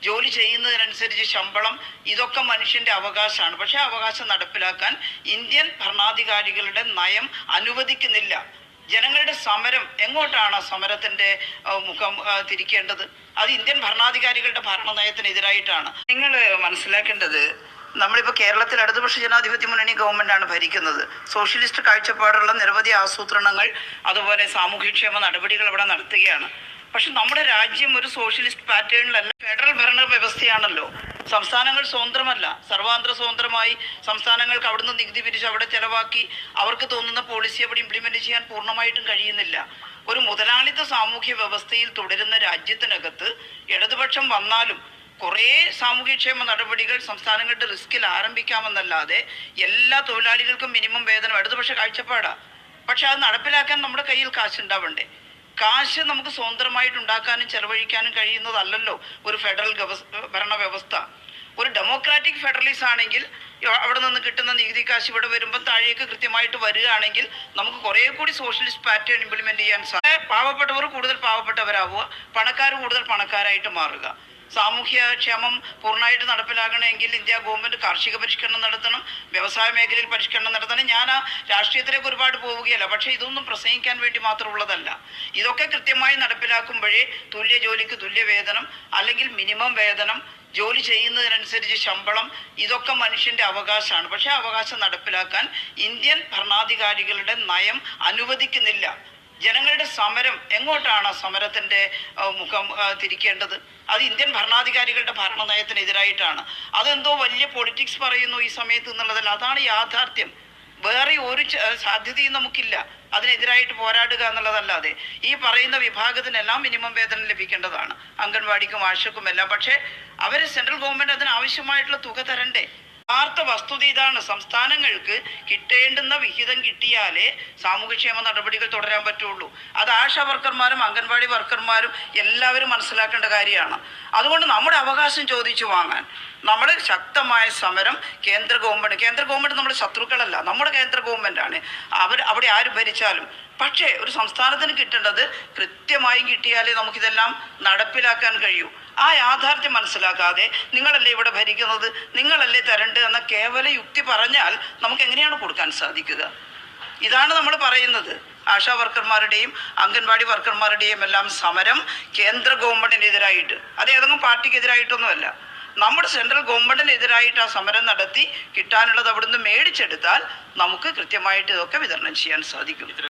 ജോലി ചെയ്യുന്നതിനനുസരിച്ച് ശമ്പളം, ഇതൊക്കെ മനുഷ്യന്റെ അവകാശമാണ്. പക്ഷെ അവകാശം നടപ്പിലാക്കാൻ ഇന്ത്യൻ ഭരണാധികാരികളുടെ നയം അനുവദിക്കുന്നില്ല. ജനങ്ങളുടെ സമരം എങ്ങോട്ടാണ് സമരത്തിന്റെ മുഖം തിരിക്കേണ്ടത്? അത് ഇന്ത്യൻ ഭരണാധികാരികളുടെ ഭരണനയത്തിനെതിരായിട്ടാണ്. നിങ്ങൾ മനസ്സിലാക്കേണ്ടത്, നമ്മളിപ്പോൾ കേരളത്തിൽ ഇടതുപക്ഷ ജനാധിപത്യ മുന്നണി ഗവൺമെന്റാണ് ഭരിക്കുന്നത്. സോഷ്യലിസ്റ്റ് കാഴ്ചപ്പാടുള്ള നിരവധി ആസൂത്രണങ്ങൾ, അതുപോലെ സാമൂഹ്യക്ഷേമ നടപടികൾ ഇവിടെ നടത്തുകയാണ്. പക്ഷെ നമ്മുടെ രാജ്യം ഒരു സോഷ്യലിസ്റ്റ് പാറ്റേണിലല്ല, ഫെഡറൽ ഭരണ വ്യവസ്ഥയാണല്ലോ. സംസ്ഥാനങ്ങൾ സ്വതന്ത്രമല്ല. സർവാന്തര സ്വതന്ത്രമായി സംസ്ഥാനങ്ങൾക്ക് അവിടുന്ന് നികുതി പിരിച്ച് അവിടെ ചെലവാക്കി അവർക്ക് തോന്നുന്ന പോളിസി അവിടെ ഇംപ്ലിമെന്റ് ചെയ്യാൻ പൂർണ്ണമായിട്ടും കഴിയുന്നില്ല. ഒരു മുതലാളിത്ത സാമൂഹ്യ വ്യവസ്ഥയിൽ തുടരുന്ന രാജ്യത്തിനകത്ത് ഇടതുപക്ഷം വന്നാലും കുറേ സാമൂഹ്യക്ഷേമ നടപടികൾ സംസ്ഥാനങ്ങളുടെ റിസ്കിൽ ആരംഭിക്കാമെന്നല്ലാതെ എല്ലാ തൊഴിലാളികൾക്കും മിനിമം വേതനം ഇടതുപക്ഷ കാഴ്ചപ്പാടാ. പക്ഷെ അത് നടപ്പിലാക്കാൻ നമ്മുടെ കയ്യിൽ കാശുണ്ടാവണ്ടേ? കാശ് നമുക്ക് സ്വതന്ത്രമായിട്ട് ഉണ്ടാക്കാനും ചെലവഴിക്കാനും കഴിയുന്നതല്ലല്ലോ ഒരു ഫെഡറൽ ഭരണ വ്യവസ്ഥ. ഒരു ഡെമോക്രാറ്റിക് ഫെഡറലിസം ആണെങ്കിൽ അവിടെ നിന്ന് കിട്ടുന്ന നികുതി കാശ് ഇവിടെ വരുമ്പോൾ താഴേക്ക് കൃത്യമായിട്ട് വരികയാണെങ്കിൽ നമുക്ക് കുറേ കൂടി സോഷ്യലിസ്റ്റ് പാറ്റേൺ ഇംപ്ലിമെന്റ് ചെയ്യാൻ സാധിക്കും. പാവപ്പെട്ടവർ കൂടുതൽ പാവപ്പെട്ടവരാവുക, പണക്കാർ കൂടുതൽ പണക്കാരായിട്ട് മാറുക. സാമൂഹ്യക്ഷേമം പൂർണ്ണമായിട്ട് നടപ്പിലാക്കണമെങ്കിൽ ഇന്ത്യ ഗവൺമെന്റ് കാർഷിക പരിഷ്കരണം നടത്തണം, വ്യവസായ മേഖലയിൽ പരിഷ്കരണം നടത്തണം. ഞാൻ ആ രാഷ്ട്രീയത്തിലേക്ക് ഒരുപാട് പോവുകയല്ല, പക്ഷെ ഇതൊന്നും പ്രസംഗിക്കാൻ വേണ്ടി മാത്രമുള്ളതല്ല. ഇതൊക്കെ കൃത്യമായി നടപ്പിലാക്കുമ്പോഴേ തുല്യ ജോലിക്ക് തുല്യ വേതനം, അല്ലെങ്കിൽ മിനിമം വേതനം, ജോലി ചെയ്യുന്നതിനനുസരിച്ച് ശമ്പളം, ഇതൊക്കെ മനുഷ്യന്റെ അവകാശമാണ്. പക്ഷെ അവകാശം നടപ്പിലാക്കാൻ ഇന്ത്യൻ ഭരണാധികാരികളുടെ നയം അനുവദിക്കുന്നില്ല. ജനങ്ങളുടെ സമരം എങ്ങോട്ടാണ് സമരത്തിന്റെ മുഖം തിരിക്കേണ്ടത്? അത് ഇന്ത്യൻ ഭരണാധികാരികളുടെ ഭരണനയത്തിനെതിരായിട്ടാണ്. അതെന്തോ വലിയ പൊളിറ്റിക്സ് പറയുന്നു ഈ സമയത്ത് എന്നുള്ളതല്ല, അതാണ് യാഥാർത്ഥ്യം. വേറെ ഒരു സാധ്യതയും നമുക്കില്ല അതിനെതിരായിട്ട് പോരാടുക എന്നുള്ളതല്ലാതെ. ഈ പറയുന്ന വിഭാഗത്തിനെല്ലാം മിനിമം വേതനം ലഭിക്കേണ്ടതാണ്, അംഗൻവാടിക്കും ആശയ്ക്കും എല്ലാം. പക്ഷേ അവർ സെൻട്രൽ ഗവൺമെന്റ് അതിനാവശ്യമായിട്ടുള്ള തുക തരണ്ടേ? യഥാർത്ഥ വസ്തുത ഇതാണ്. സംസ്ഥാനങ്ങൾക്ക് കിട്ടേണ്ടുന്ന വിഹിതം കിട്ടിയാലേ സാമൂഹ്യക്ഷേമ നടപടികൾ തുടരാൻ പറ്റുള്ളൂ. അത് ആശാ വർക്കർമാരും അംഗൻവാടി വർക്കർമാരും എല്ലാവരും മനസ്സിലാക്കേണ്ട കാര്യമാണ്. അതുകൊണ്ട് നമ്മുടെ അവകാശം ചോദിച്ചു വാങ്ങാൻ നമ്മൾ ശക്തമായ സമരം കേന്ദ്ര ഗവൺമെന്റ് നമ്മുടെ ശത്രുക്കളല്ല, നമ്മുടെ കേന്ദ്ര ഗവൺമെന്റാണ്. അവിടെ ആര് ഭരിച്ചാലും. പക്ഷേ ഒരു സംസ്ഥാനത്തിന് കിട്ടേണ്ടത് കൃത്യമായും കിട്ടിയാലേ നമുക്കിതെല്ലാം നടപ്പിലാക്കാൻ കഴിയൂ. ആ യാഥാർത്ഥ്യം മനസ്സിലാക്കാതെ നിങ്ങളല്ലേ ഇവിടെ ഭരിക്കുന്നത്, നിങ്ങളല്ലേ തരേണ്ടത് എന്ന കേവല യുക്തി പറഞ്ഞാൽ നമുക്ക് എങ്ങനെയാണ് കൊടുക്കാൻ സാധിക്കുക? ഇതാണ് നമ്മൾ പറയുന്നത്. ആശാ വർക്കർമാരുടെയും അംഗൻവാടി വർക്കർമാരുടെയും എല്ലാം സമരം കേന്ദ്ര ഗവൺമെന്റിനെതിരായിട്ട്, അത് ഏതെങ്കിലും പാർട്ടിക്കെതിരായിട്ടൊന്നുമല്ല. നമ്മുടെ സെൻട്രൽ ഗവൺമെന്റിനെതിരായിട്ട് ആ സമരം നടത്തി കിട്ടാനുള്ളത് അവിടുന്ന് മേടിച്ചെടുത്താൽ നമുക്ക് കൃത്യമായിട്ട് ഇതൊക്കെ വിതരണം ചെയ്യാൻ സാധിക്കും.